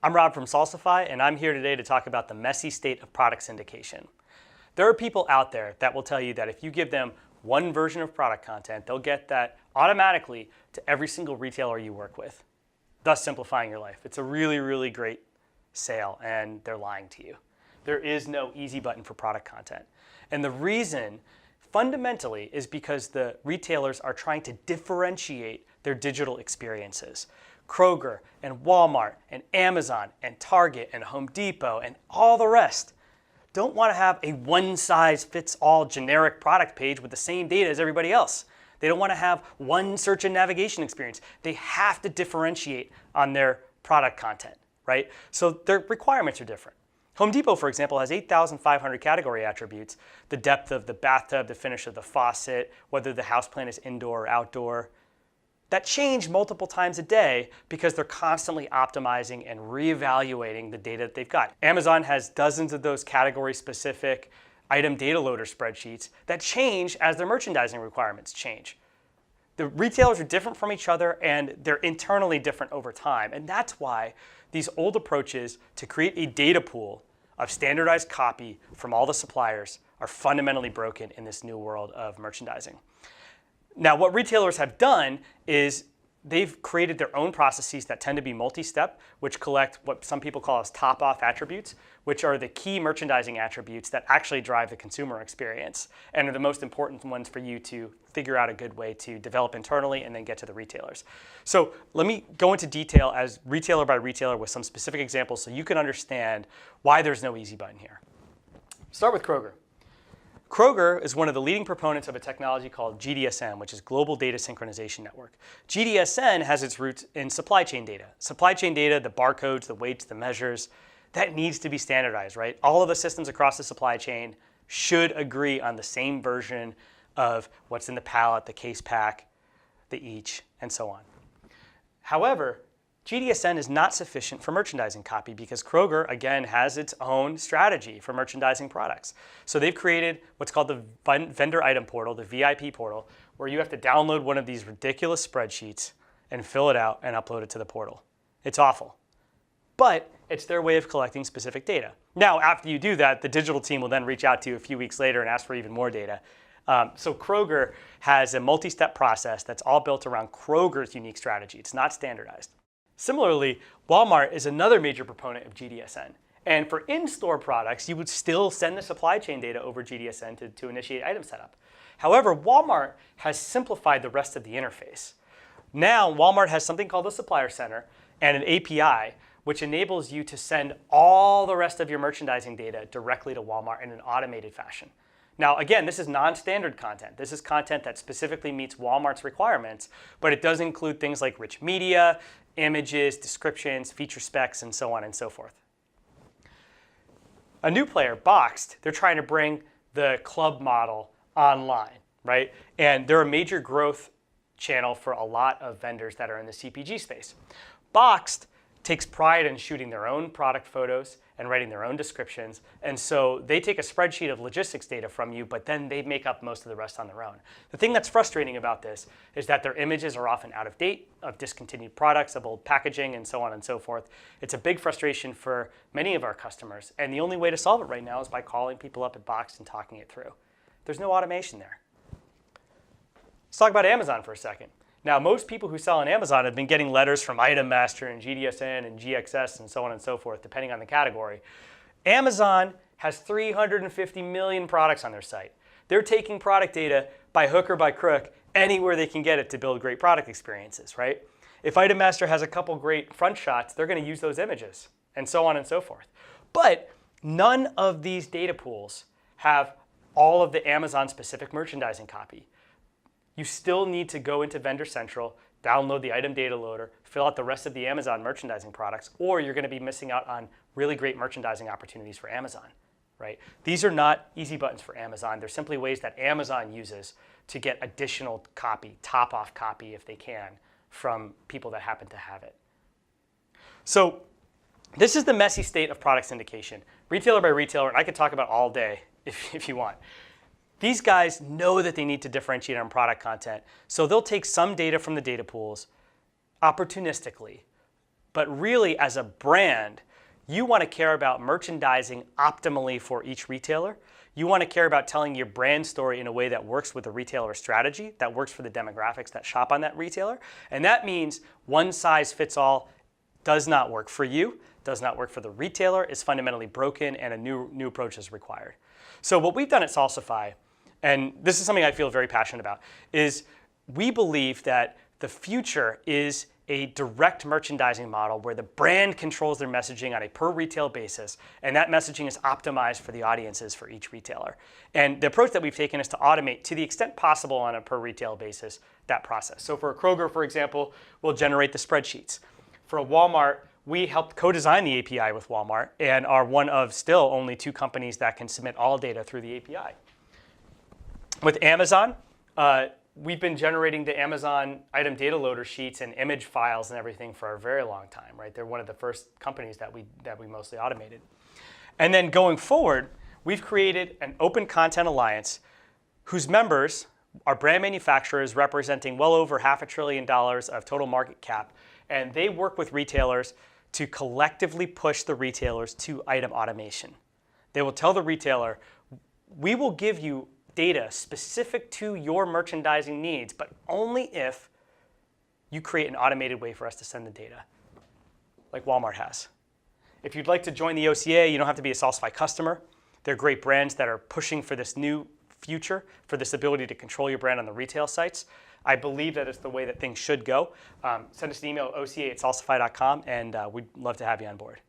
I'm Rob from Salsify, and I'm here today to talk about the messy state of product syndication. There are people out there that will tell you that if you give them one version of product content, they'll get that automatically to every single retailer you work with, thus simplifying your life. It's a really, really great sale, and they're lying to you. There is no easy button for product content. And the reason, fundamentally, is because the retailers are trying to differentiate their digital experiences. Kroger and Walmart and Amazon and Target and Home Depot and all the rest don't want to have a one-size-fits-all generic product page with the same data as everybody else. They don't want to have one search and navigation experience. They have to differentiate on their product content, right? So their requirements are different. Home Depot, for example, has 8,500 category attributes: the depth of the bathtub, the finish of the faucet, whether the houseplant is indoor or outdoor. That change multiple times a day because they're constantly optimizing and reevaluating the data that they've got. Amazon has dozens of those category-specific item data loader spreadsheets that change as their merchandising requirements change. The retailers are different from each other, and they're internally different over time. And that's why these old approaches to create a data pool of standardized copy from all the suppliers are fundamentally broken in this new world of merchandising. Now, what retailers have done is they've created their own processes that tend to be multi-step, which collect what some people call as top-off attributes, which are the key merchandising attributes that actually drive the consumer experience and are the most important ones for you to figure out a good way to develop internally and then get to the retailers. So let me go into detail as retailer by retailer with some specific examples so you can understand why there's no easy button here. Start with Kroger. Kroger is one of the leading proponents of a technology called GDSN, which is Global Data Synchronization Network. GDSN has its roots in supply chain data. Supply chain data, the barcodes, the weights, the measures, that needs to be standardized, right? All of the systems across the supply chain should agree on the same version of what's in the pallet, the case pack, the each, and so on. However, GDSN is not sufficient for merchandising copy because Kroger, again, has its own strategy for merchandising products. So they've created what's called the Vendor Item Portal, the VIP portal, where you have to download one of these ridiculous spreadsheets and fill it out and upload it to the portal. It's awful. But it's their way of collecting specific data. Now, after you do that, the digital team will then reach out to you a few weeks later and ask for even more data. So Kroger has a multi-step process that's all built around Kroger's unique strategy. It's not standardized. Similarly, Walmart is another major proponent of GDSN. And for in-store products, you would still send the supply chain data over GDSN to initiate item setup. However, Walmart has simplified the rest of the interface. Now, Walmart has something called the Supplier Center and an API, which enables you to send all the rest of your merchandising data directly to Walmart in an automated fashion. Now, again, this is non-standard content. This is content that specifically meets Walmart's requirements, but it does include things like rich media, images, descriptions, feature specs, and so on and so forth. A new player, Boxed, they're trying to bring the club model online, right? And they're a major growth channel for a lot of vendors that are in the CPG space. Boxed takes pride in shooting their own product photos and writing their own descriptions. And so they take a spreadsheet of logistics data from you, but then they make up most of the rest on their own. The thing that's frustrating about this is that their images are often out of date, of discontinued products, of old packaging, and so on and so forth. It's a big frustration for many of our customers. And the only way to solve it right now is by calling people up at Boxed and talking it through. There's no automation there. Let's talk about Amazon for a second. Now, most people who sell on Amazon have been getting letters from Item Master and GDSN and GXS and so on and so forth, depending on the category. Amazon has 350 million products on their site. They're taking product data by hook or by crook anywhere they can get it to build great product experiences, right? If Item Master has a couple great front shots, they're going to use those images and so on and so forth. But none of these data pools have all of the Amazon-specific merchandising copy. You still need to go into Vendor Central, download the item data loader, fill out the rest of the Amazon merchandising products, or you're going to be missing out on really great merchandising opportunities for Amazon, right? These are not easy buttons for Amazon. They're simply ways that Amazon uses to get additional copy, top-off copy if they can, from people that happen to have it. So this is the messy state of product syndication, retailer by retailer, and I could talk about all day if you want. These guys know that they need to differentiate on product content, so they'll take some data from the data pools opportunistically, But really, as a brand, you want to care about merchandising optimally for each retailer. You want to care about telling your brand story in a way that works with the retailer strategy, that works for the demographics that shop on that retailer. And that means one size fits all does not work for you, does not work for the retailer, is fundamentally broken, and a new approach is required. So what we've done at Salsify, and this is something I feel very passionate about, is we believe that the future is a direct merchandising model where the brand controls their messaging on a per retail basis, and that messaging is optimized for the audiences for each retailer. And the approach that we've taken is to automate, to the extent possible on a per retail basis, that process. So for a Kroger, for example, we'll generate the spreadsheets. For a Walmart, we helped co-design the API with Walmart and are one of still only 2 companies that can submit all data through the API. With Amazon, we've been generating the Amazon item data loader sheets and image files and everything for a very long time, right? They're one of the first companies that we mostly automated. And then going forward, we've created an open content alliance whose members are brand manufacturers representing well over $500 billion of total market cap, and they work with retailers to collectively push the retailers to item automation. They will tell the retailer, we will give you data specific to your merchandising needs, but only if you create an automated way for us to send the data, like Walmart has. If you'd like to join the OCA, you don't have to be a Salsify customer. They're great brands that are pushing for this new future, for this ability to control your brand on the retail sites. I believe that it's the way that things should go. Send us an email at oca@salsify.com, and we'd love to have you on board.